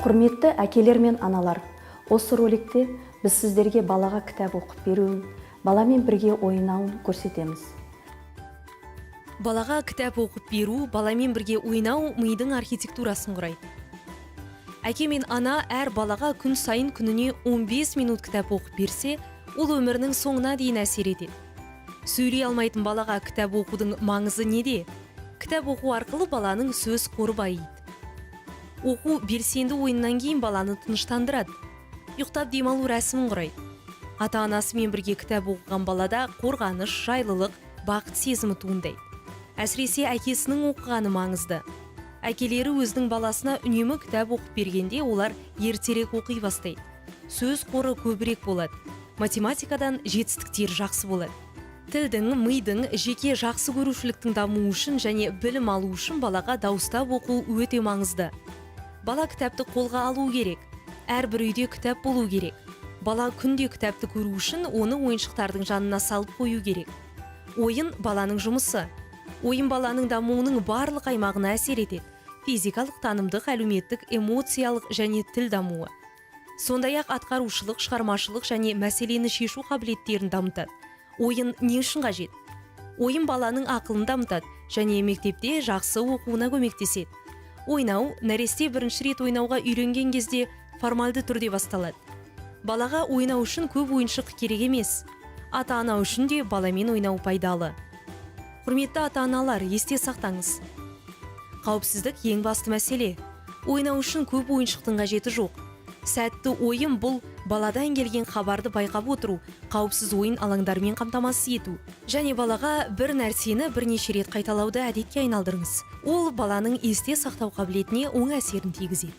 Құрметті әкелер мен аналар, осы роликте біз сіздерге балаға кітап оқып беруін, баламен бірге ойнауын көрсетеміз. Балаға кітап оқып беру, баламен бірге ойнау мидың архитектурасын құрайды. Әке мен ана әр балаға күн сайын күніне 15 минут кітап оқып берсе, ол өмірінің соңына дейін әсер етеді. Сөйлей алмайтын балаға кітап оқудың маңызы неде? Кітап оқу арқылы баланың сөз қоры байиды. Оқу белсенді ойыннан кейін баланы тыныштандырады. Ұйықтап демалу рәсімін құрайды. Ата-анасымен бірге кітап оқыған балада қорғаныш, жайлылық, бақыт сезімі туындайды. Әсіресе әкесінің оқығаны маңызды. Әкелері өзінің баласына үнемі кітап оқып бергенде олар ертерек оқи бастайды. Сөз қоры көбірек болады. Математикадан жетістіктер жақсы болады. Тілдің, мидың, жеке жақсы көрушіліктің дамуы үшін және білім алу үшін балаға дауыстап оқу өте маңызды. Бала кітапты қолға алу керек. Әрбір үйде кітап болу керек. Бала күнде кітапты көру үшін оны ойыншықтардың жанына салып қою керек. Ойын баланың жұмысы. Ойын баланың дамуының барлық аймағына әсер етеді. Физикалық, танымдық, әлеуметтік, эмоциялық және тіл дамуы. Сондай-ақ атқарушылық, шығармашылық және мәселені шешу қабілеттерін дамытады. Ойын не үшін қажет? Ойын баланың ақылын дамытады және мектепте жақсы оқуына көмектеседі. Ойнау, нәресте бірінші рет ойнауға үйренген кезде формальды түрде басталады. Балаға ойнау үшін көп ойыншық керек емес. Ата-ана үшін де баламен ойнау пайдалы. Құрметті ата-аналар, есте сақтаңыз. Қауіпсіздік ең басты мәселе. Ойнау үшін көп ойыншықтың қажеті жоқ. Сәтті ойын бұл баладан келген хабарды байқап отыру, қауіпсіз ойын алаңдармен қамтамасыз ету. Және балаға бір нәрсені бірнеше рет қайталауды әдетке айналдырыңыз. Ол баланың есте сақтау қабілетіне оң әсерін тигізеді.